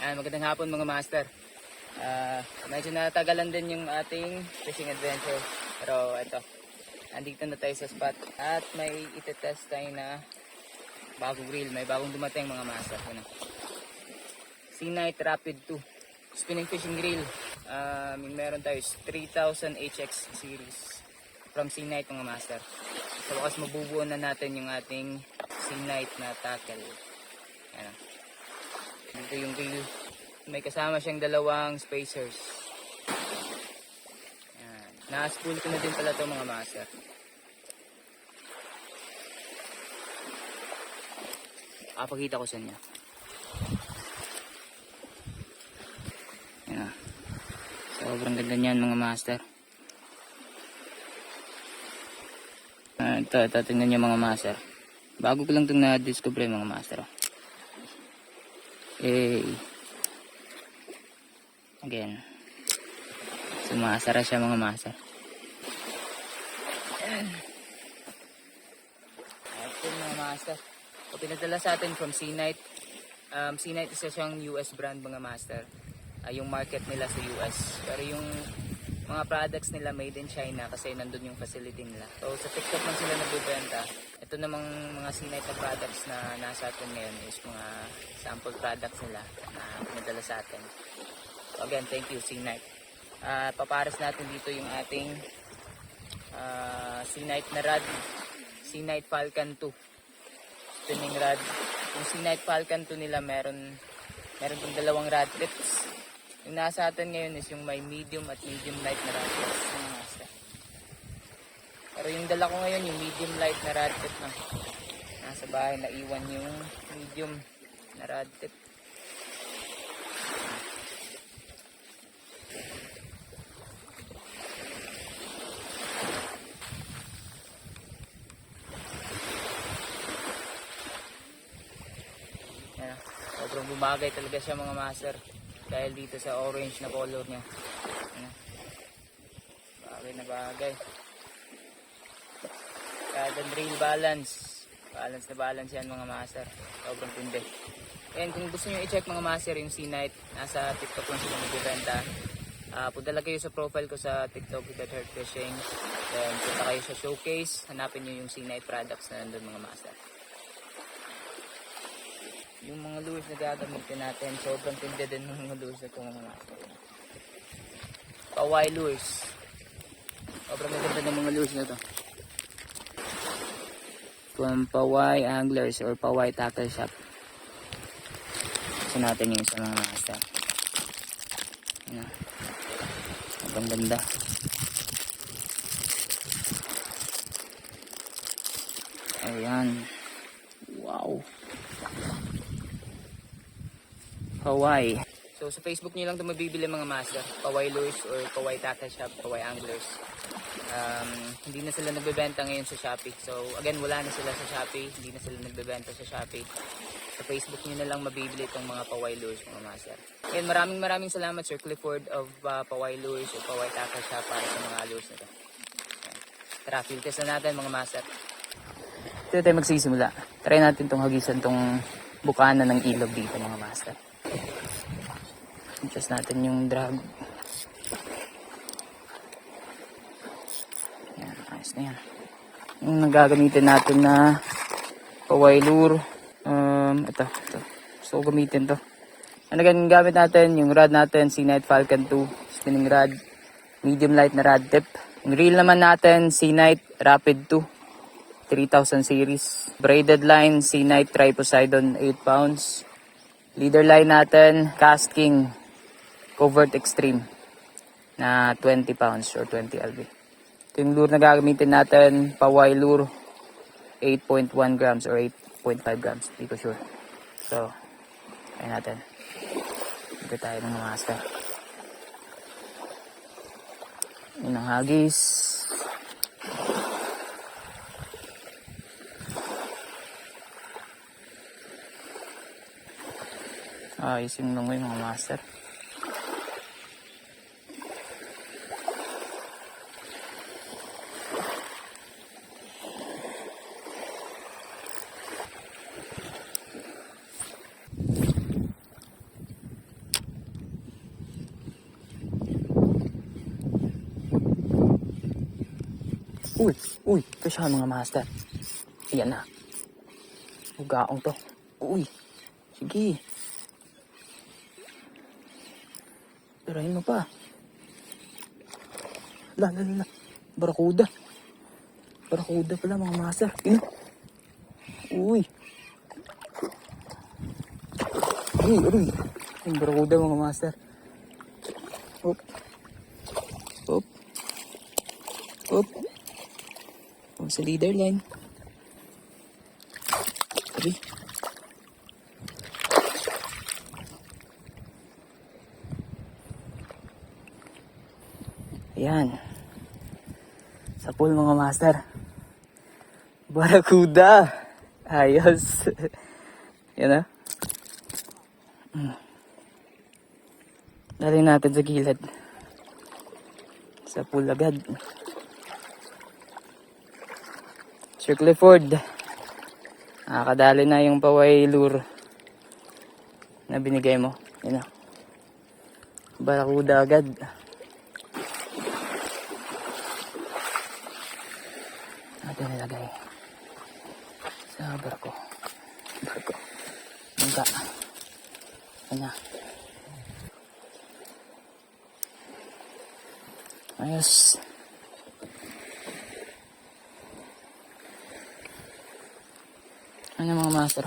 Magandang hapon mga master. Medyo natagalan din yung ating fishing adventure. Pero ito, andito na tayo sa spot at may itetest tayo na bagong reel. May bagong dumating mga master. Seanite Rapid 2 spinning fishing reel. Meron tayo 3000 HX series from Seanite mga master. Sa wakas mabubuo na natin yung ating Seanite na tackle. Ayan. Dito yung reel. May kasama siyang dalawang spacers. Ayan. Na-spool ko na din pala ito mga master. Pakita ko sa inyo. Ayan. Sobrang ganda niyan mga master. Ito, tingnan nyo mga master. Bago ko lang itong na-discover mga master. Again. Sumasara siya mga master. Ito mga master. So, pinadala sa atin from Seanite. Seanite isa siyang US brand mga master. Yung market nila sa US. Pero yung mga products nila made in China kasi nandun yung facility nila. So sa TikTok man sila nagbibenta. Ito namang mga Seanite na products na nasa atin ngayon is mga sample products nila na pinadala sa atin. So again, thank you Seanite. Papares natin dito yung ating Seanite na rod. Seanite Falcon 2 spinning rod. Yung Seanite Falcon 2 nila meron tong dalawang rod tips. Yung nasa atin ngayon is yung may medium at medium light na rod tips. Pero yung dala ko ngayon yung medium light na rod tip na. Nasa bahay na iwan yung medium na rod tip. Yan. Sobrang bumagay talaga siya mga master. Dahil dito sa orange na color niya. Bagay na bagay. Kada reel balance. Balance na balance yan mga master. Sobrang tindi. And kung gusto nyo i-check mga master yung Seanite, nasa TikTok lang sila nagbibenta. Punta lang kayo sa profile ko sa TikTok, Get Hurt Fishing. Then punta kayo sa showcase. Hanapin nyo yung Seanite products na nandun mga master. Yung mga lures na gagamitin natin, sobrang tindi din ng mga lures na ito mga master. Pawai lures. Sobrang maganda ng mga lures na ito. From Pawai Anglers or Pawai Tackle Shop. Gusto natin yung sa mga master. Sobrang ganda. Ayan. Wow. Pawai. So sa Facebook niyo lang ito mabibili mga master. Pawai Lures or Pawai Tackle Shop, Pawai Anglers. Hindi na sila nagbebenta ngayon sa Shopee. So again, wala na sila sa Shopee. Hindi na sila nagbebenta sa Shopee. Sa Facebook niyo na lang mabibili itong mga Pawai Lures mga master. Again, maraming salamat Sir Clifford of Pawai Lures or Pawai Tackle Shop para sa mga lures na ito. Tara, field test na natin mga master. Ito tayo magsisimula. Try natin itong hagisan itong bukana ng ilog dito mga master. Adjust natin yung drag. Yan, ayos na yan. Yung nagagamitin natin na Pawai lure. Ito. So gamitin to. Ano gamit natin? Yung rod natin, Seanite Falcon 2 spinning rod. Medium light na rod tip. Yung reel naman natin, Seanite Rapid 2 3000 series. Braided line, Seanite Triposeidon 8 pounds. Leader line natin, Cast King Covert Extreme na 20 pounds or 20 lb. Ito yung lure na gagamitin natin, Pawai lure 8.1 grams or 8.5 grams, hindi ko sure. So, try natin. Ito tayo ng mga master. Yun ang hagis. Ayos yung lungoy mga master. Uy, uy, ito siya mga master. Ayan na. Ugaong to. Uy, sige. Tirahin mo pa. La. Barakuda. Barakuda pala mga master. Ino. Uy. Uy. Yung barakuda mga master. Hop. Hop. Hop. Huwag sa leader line. Uy. Ayan. Sa pool mga master. Barakuda. Ayos. Yan na. Dali natin sa gilid. Sa pool agad. Sir Clifford. Nakakadali na yung paway lure na binigay mo. Yan na. Barakuda agad. Natin nilagay sa barko. Bangka. Yan na. Ayos. Ano mga master?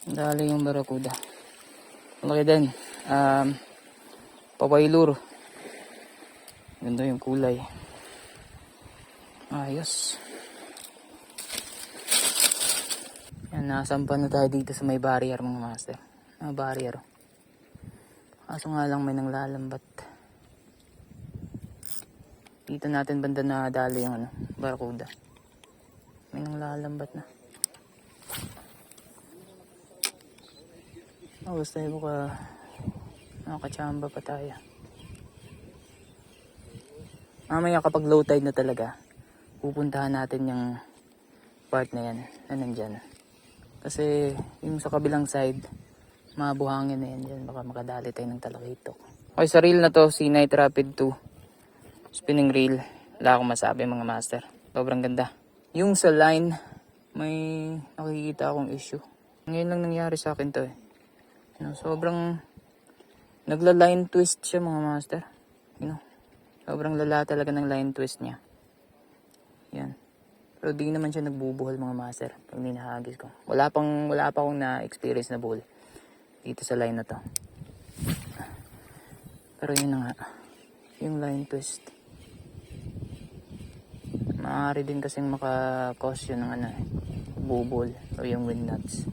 Dali yung barakuda. Malaki din. Pawailur. Ganda yung kulay. Ayos. Yan, nasampan na tayo dito sa may barrier mga master. Barrier. Kaso nga lang may nanglalambat. Dito natin banda na dali yung barakuda. May nanglalambat na. Basta tayo nakachamba pa tayo. Mamaya kapag low tide na talaga, pupuntahan natin yung part na yan na nandyan. Kasi yung sa kabilang side, mabuhangin na yan dyan. Baka makadali tayo ng talakitok. Okay, sa reel na to, Sea-Night Rapid 2. Spinning reel. Wala akong masabi mga master. Sobrang ganda. Yung sa line, may nakikita akong issue. Ngayon lang nangyari sa akin to eh. Sobrang nagla-line twist siya mga master. Sobrang lala talaga ng line twist niya. Yan. Pero di naman siya nagbubuhol mga master. Pag ninahagis ko. Wala pa akong na-experience na buhol dito sa line na to. Pero yun na nga. Yung line twist. Maaari din kasing maka-cause yun ng bubol o yung wind nuts.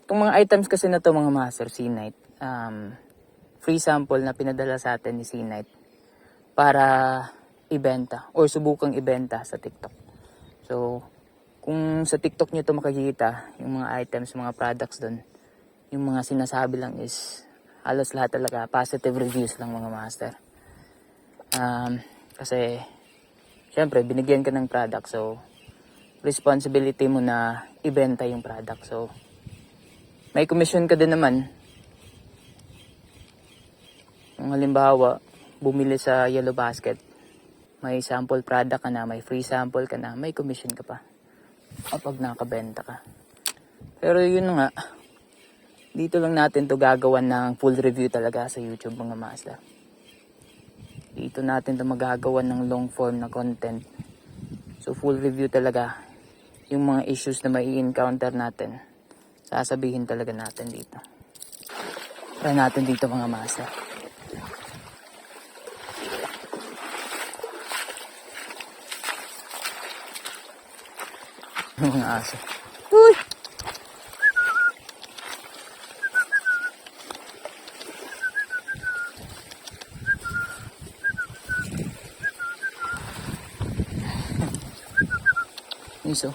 Itong mga items kasi na to mga master, Sea-Night, free sample na pinadala sa atin ni Sea-Night para ibenta or subukang ibenta sa TikTok. So, kung sa TikTok nyo ito makikita, yung mga items, mga products doon, yung mga sinasabi lang is halos lahat talaga positive reviews lang mga master. Kasi, syempre, binigyan ka ng product. So, responsibility mo na ibenta yung product. So, may commission ka din naman. Kung halimbawa, bumili sa Yellow Basket, may sample product ka na, may free sample ka na, may commission ka pa kapag nakabenta ka. Pero yun nga, dito lang natin to gagawan ng full review talaga sa YouTube mga master. Dito natin to magagawan ng long form na content. So full review talaga. Yung mga issues na may encounter natin, sasabihin talaga natin dito. Try natin dito mga master. Mga aso. Uy! Iso.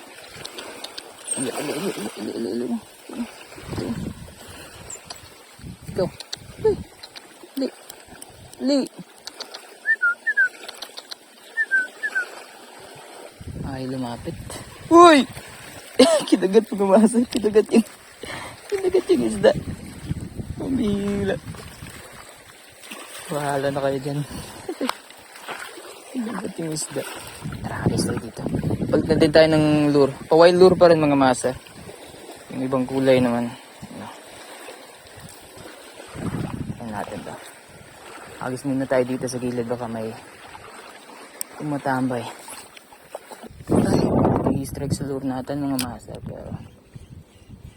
Go. Li. Ay, lumapit. Uy! Kinagat pa kumasa. Kinagat Bigat yung isda. Pambihira. Bahala na kayo dyan. Bigat yung isda. Tara, alis tayo dito. Balik na din tayo ng lure. Pa-wild lure pa rin mga master. Yung ibang kulay naman. Ayan natin to. Agis muna tayo dito sa gilid. Baka may tumatambay. I-strike sa lure natin mga master. Pero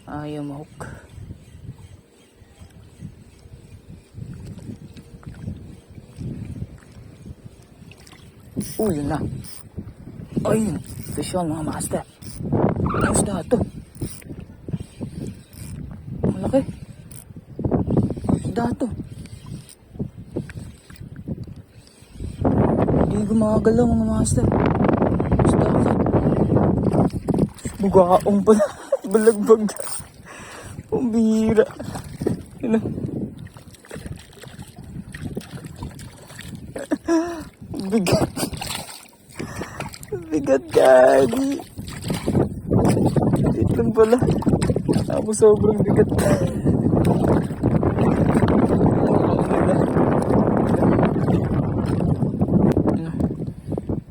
ayaw mahook. Yun na. Ayun. Fish on mga master. Ang isda ito. Malaki. Isda ito. Hindi gumagalaw mga master. Isda ito. Bugaong pala. Balagbag. Pambihira. Yun na. Bigat. Bigat gagi. Bigat lang pala. Ako sobrang bigat.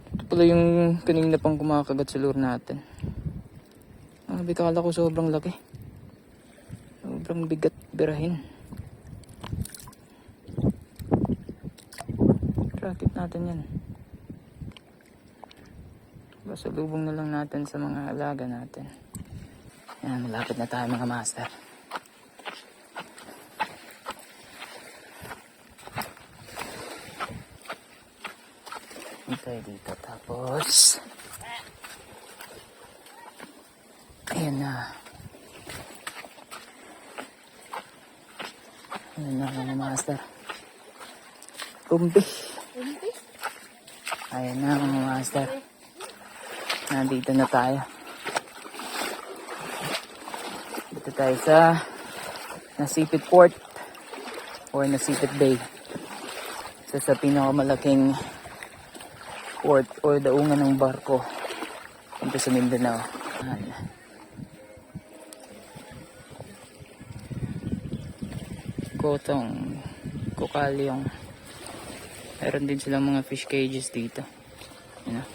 Ito pala yung kanina pang kumakagat sa lure natin. Kala ko sobrang laki. Sobrang bigat birahin. Rakit natin yan. Pasalubong na lang natin sa mga alaga natin. Yan, malapit na tayo mga master. Hintay dito. Tapos ayan na. Ayan na mga master. Kumpi. Ayan na mga master. Nandito na tayo. Dito tayo sa Nasipit Port or Nasipit Bay. Sa pinakamalaking port or daungan ng barko dito sa Mindanao. Kotong, Kokalyong. Meron din silang mga fish cages dito. Yun know?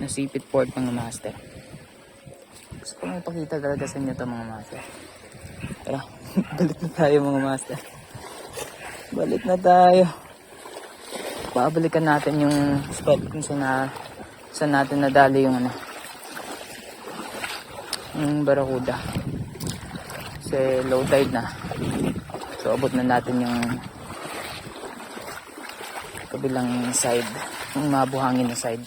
Nasipit Port mga master. Gusto ko lang ipakita talaga sa inyo ito mga master. Tara, balik na tayo mga master. Balik na tayo. Babalikan natin yung spot kung saan natin nadali yung yung Barracuda. Kasi low tide na. So abot na natin yung kabilang side, yung mabuhangin na side.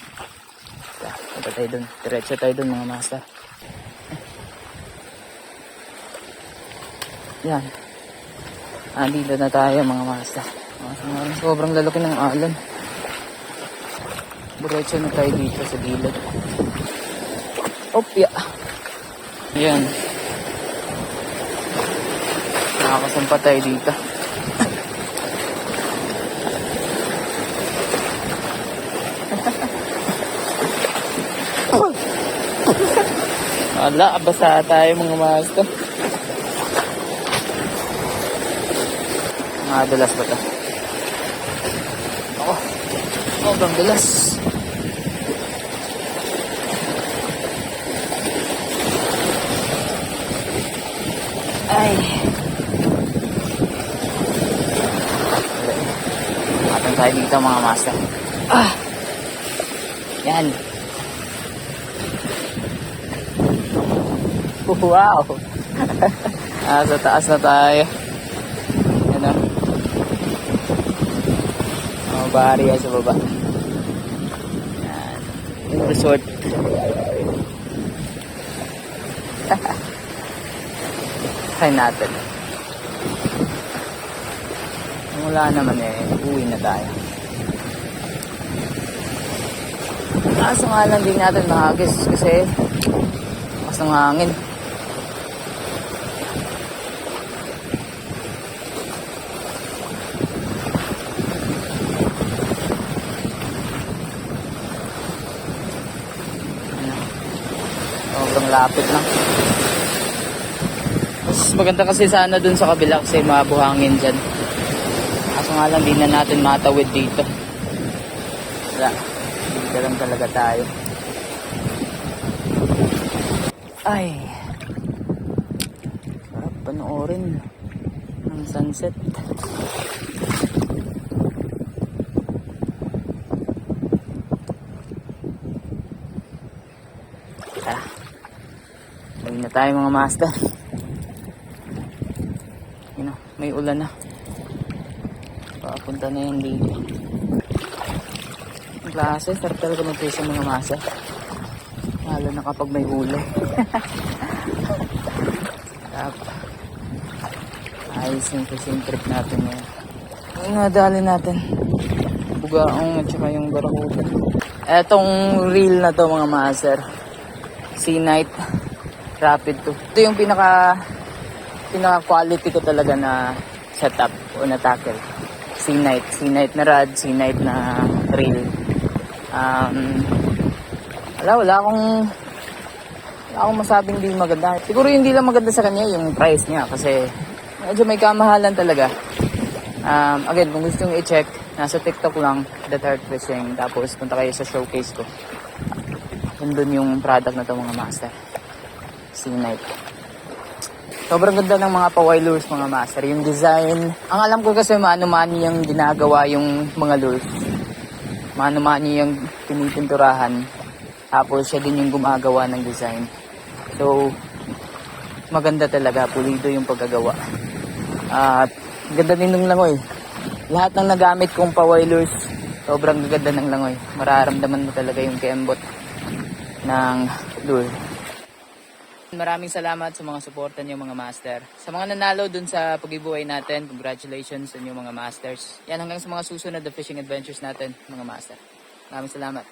Punta tayo dun. Diretso tayo dun mga master. Yan. Andito na tayo mga master. Sobrang lalaki ng alon. Diretso na tayo dito sa gilid. Opya. Yan. Nakakasampa tayo dito. Wala, basa tayo mga master. Mga dulas ba ito? Sobrang dulas. Ay. Matang tayo dito mga master. Yan. Wow! Sa taas na tayo. Ano? Bahari sa baba. Yan. Yung resort. Try natin. Wala naman uwi na tayo. Kaso nga lang din natin mahagis kasi mas ng hangin. Sobrang lapit lang. Mas maganda kasi sana dun sa kabila kasi mabuhangin dyan. Kaso nga lang, di na natin matawid dito. Wala. Dito lang talaga tayo. Ay. Sarap panoorin ng sunset. Tara. Ayun na tayo mga master. Yun na, may ulan na. Papunta na yung dito. Ang klase, sarap talaga mag-fishing mga master. Lalo na kapag may huli. Sarap. Ayos yung fishing trip natin ngayon. Ang nadali natin. Bugaong at saka yung barakuda. Etong reel na to mga master. Sea Night Rapid 2. Ito yung pinaka quality ko talaga na setup o na tackle. Sea Night na rod, Sea Night na reel. Wala akong masabing di maganda. Siguro hindi lang maganda sa kanya yung price niya kasi medyo may kamahalan talaga. Again, kung gusto nyo i-check, nasa TikTok lang, The Heart Fishing. Tapos punta kayo sa showcase ko. Nandun yung product na to mga master. Sea Night. Sobrang ganda ng mga pawai lures mga master. Yung design. Ang alam ko kasi mano-mano yung ginagawa yung mga lures. Mano-mano yung pinipinturahan. Tapos siya din yung gumagawa ng design. So, maganda talaga. Pulido yung pagkagawa. At ganda din ng langoy. Lahat ng nagamit kong pawai lures, sobrang ganda ng langoy. Mararamdaman mo talaga yung kembot ng lure. Maraming salamat sa mga suporta niyo mga master. Sa mga nanalo dun sa pag-giveaway natin, congratulations sa inyo mga masters. Yan hanggang sa mga susunod na fishing adventures natin mga master. Maraming salamat.